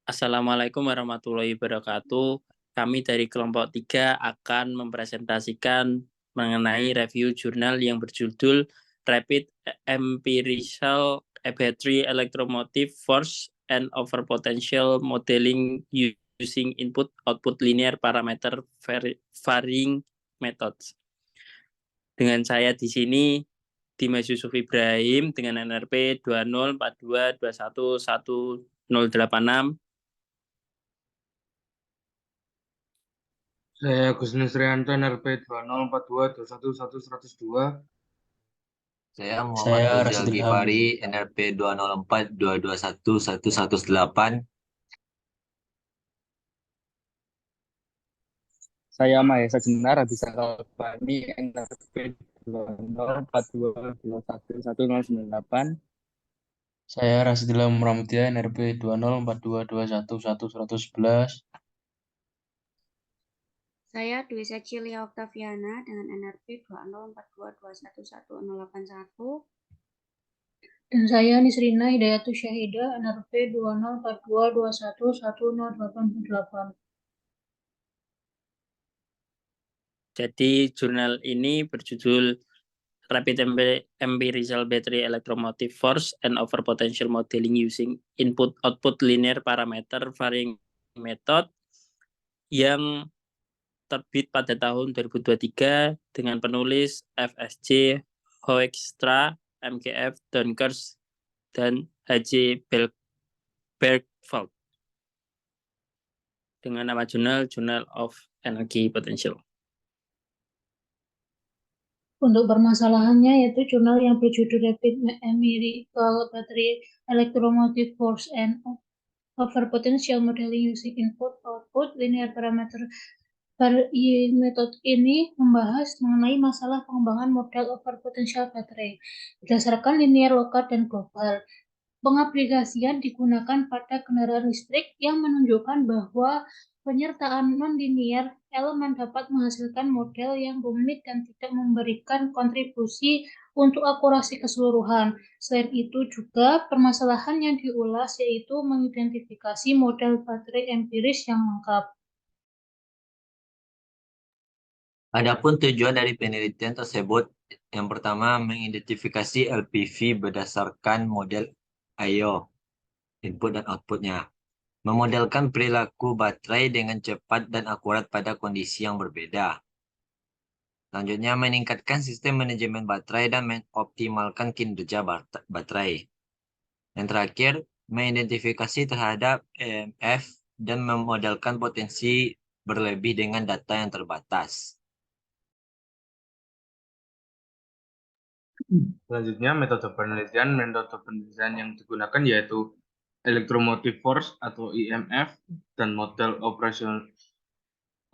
Assalamualaikum warahmatullahi wabarakatuh. Kami dari kelompok 3 akan mempresentasikan mengenai review jurnal yang berjudul Rapid Empirical Battery Electromotive Force and Overpotential Modeling Using Input-Output Linear Parameter Varying Methods. Dengan saya di sini Dimas Yusuf Ibrahim dengan NRP 2042211086. Saya Gus Nusrianto, NRP 2042211102. Saya Muhammad Rizal Rasidilham. Ghifari, NRP 204221118. Saya Mahesa Jenar, bisa Kalpani, NRP 2042211098. Saya Rasidilham Ramudya, NRP 2042211111. Saya Dwi Cecilia Oktaviana dengan NRP 2042211081. Dan saya Nisrina Hidayatus Syahida, NRP 2042211088. Jadi jurnal ini berjudul Rapid Empirical Battery Electromotive Force and Overpotential Modeling Using Input-Output Linear Parameter Varying Method yang terbit pada tahun 2023 dengan penulis FSJ, Hoekstra, MGF, Donkers, dan H.J. Bergveld dengan nama jurnal Journal of Energy Potential. Untuk permasalahannya yaitu jurnal yang berjudul Rapid Empirical Battery Electromotive Force and Overpotential Modeling Using Input-Output Linear Parameter Varying Method ini membahas mengenai masalah pengembangan model overpotential baterai berdasarkan linear lokal dan global. Pengaplikasian digunakan pada kendaraan listrik yang menunjukkan bahwa penyertaan non-linear elemen dapat menghasilkan model yang rumit dan tidak memberikan kontribusi untuk akurasi keseluruhan. Selain itu juga permasalahan yang diulas yaitu mengidentifikasi model baterai empiris yang lengkap. Adapun tujuan dari penelitian tersebut, yang pertama mengidentifikasi LPV berdasarkan model I/O, input dan outputnya. Memodelkan perilaku baterai dengan cepat dan akurat pada kondisi yang berbeda. Selanjutnya, meningkatkan sistem manajemen baterai dan mengoptimalkan kinerja baterai. Yang terakhir, mengidentifikasi terhadap EMF dan memodelkan potensi berlebih dengan data yang terbatas. Selanjutnya, metode penelitian yang digunakan yaitu Electromotive Force atau EMF dan model operational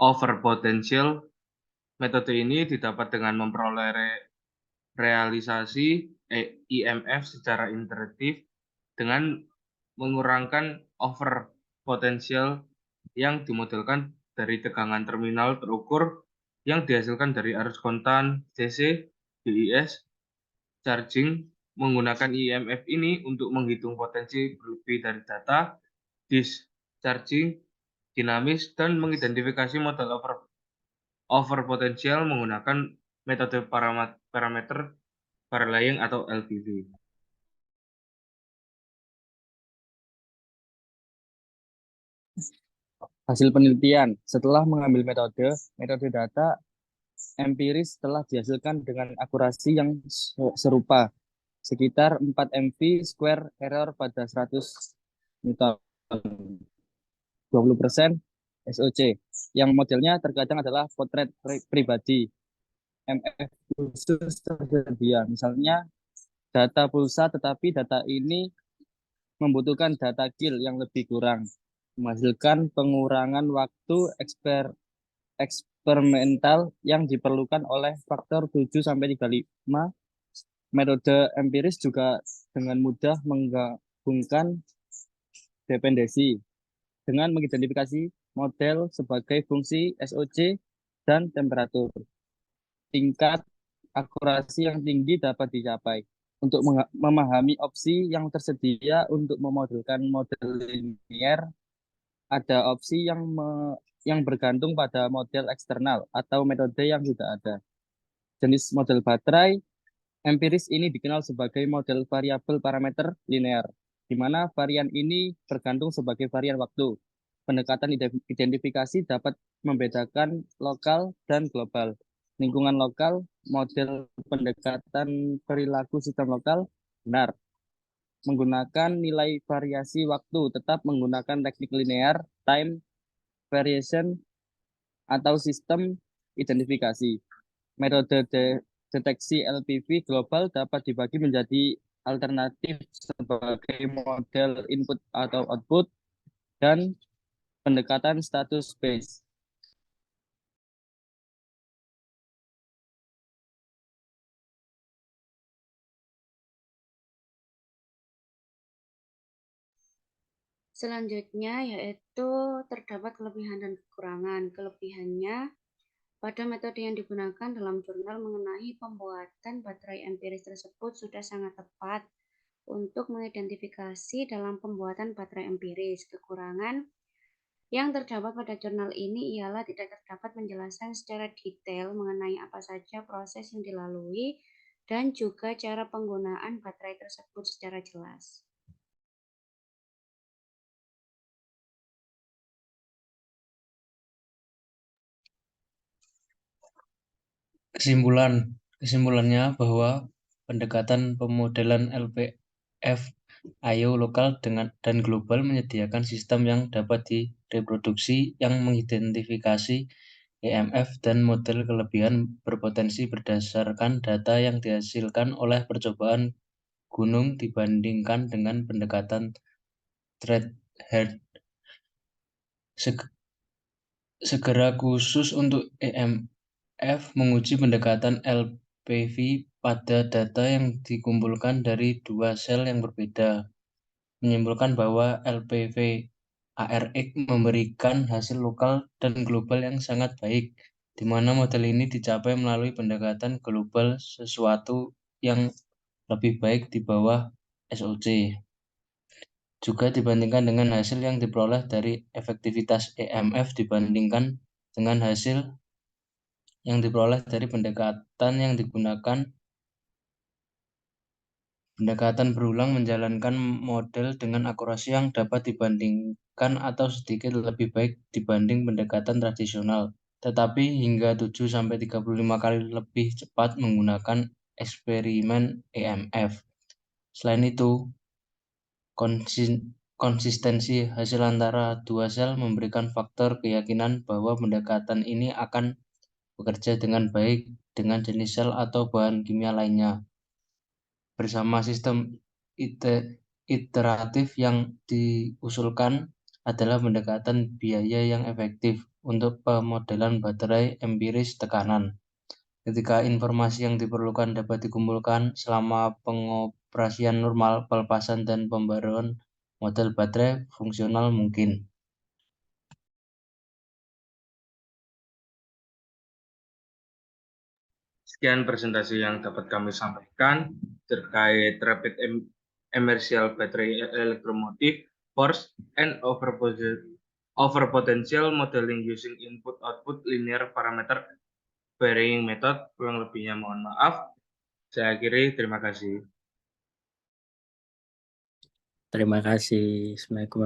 overpotential. Metode ini didapat dengan memperoleh realisasi EMF secara interaktif dengan mengurangkan overpotential yang dimodelkan dari tegangan terminal terukur yang dihasilkan dari arus kontan DC, DIS, charging. Menggunakan EMF ini untuk menghitung potensi berlebih dari data, discharging, dinamis, dan mengidentifikasi model overpotential menggunakan metode parameter varying atau LPV. Hasil penelitian, setelah mengambil metode data empiris telah dihasilkan dengan akurasi yang serupa, sekitar 4 MV square error pada 100 Newton, 20% SOC, yang modelnya terkadang adalah potret pribadi. MF khusus tersedia, misalnya data pulsa, tetapi data ini membutuhkan data kill yang lebih kurang, menghasilkan pengurangan waktu eksperimental yang diperlukan oleh faktor 7-35. Metode empiris juga dengan mudah menggabungkan dependensi dengan mengidentifikasi model sebagai fungsi SOC dan temperatur. Tingkat akurasi yang tinggi dapat dicapai untuk memahami opsi yang tersedia untuk memodelkan model linier, ada opsi yang bergantung pada model eksternal atau metode yang sudah ada. Jenis model baterai empiris ini dikenal sebagai model variabel parameter linear, di mana varian ini bergantung sebagai varian waktu. Pendekatan identifikasi dapat membedakan lokal dan global. Lingkungan lokal, model pendekatan perilaku sistem lokal, benar. Menggunakan nilai variasi waktu, tetap menggunakan teknik linear, time variation, atau sistem identifikasi. Metode deteksi LPV global dapat dibagi menjadi alternatif sebagai model input atau output dan pendekatan status based. Selanjutnya yaitu terdapat kelebihan dan kekurangan. Kelebihannya, pada metode yang digunakan dalam jurnal mengenai pembuatan baterai empiris tersebut sudah sangat tepat untuk mengidentifikasi dalam pembuatan baterai empiris. Kekurangan yang terdapat pada jurnal ini ialah tidak terdapat penjelasan secara detail mengenai apa saja proses yang dilalui dan juga cara penggunaan baterai tersebut secara jelas. Kesimpulannya bahwa pendekatan pemodelan LPF I/O lokal dan global menyediakan sistem yang dapat direproduksi yang mengidentifikasi EMF dan model kelebihan berpotensi berdasarkan data yang dihasilkan oleh percobaan gunung dibandingkan dengan pendekatan thread-head. Segera khusus untuk EMF menguji pendekatan LPV pada data yang dikumpulkan dari dua sel yang berbeda, menyimpulkan bahwa LPV ARX memberikan hasil lokal dan global yang sangat baik, di mana model ini dicapai melalui pendekatan global sesuatu yang lebih baik di bawah SOC. Juga dibandingkan dengan hasil yang diperoleh dari efektivitas EMF dibandingkan dengan hasil yang diperoleh dari pendekatan yang digunakan. Pendekatan berulang menjalankan model dengan akurasi yang dapat dibandingkan atau sedikit lebih baik dibanding pendekatan tradisional, tetapi hingga 7-35 kali lebih cepat menggunakan eksperimen EMF. Selain itu, konsistensi hasil antara dua sel memberikan faktor keyakinan bahwa pendekatan ini akan bekerja dengan baik dengan jenis sel atau bahan kimia lainnya. Bersama sistem iteratif yang diusulkan adalah pendekatan biaya yang efektif untuk pemodelan baterai empiris tekanan. Ketika informasi yang diperlukan dapat dikumpulkan selama pengoperasian normal, pelepasan dan pembaruan model baterai fungsional mungkin. Sekian presentasi yang dapat kami sampaikan terkait rapid inertial battery electromotive force and overpotential modeling using input-output linear parameter varying method. Kurang lebihnya mohon maaf. Saya akhiri, terima kasih. Terima kasih. Assalamualaikum.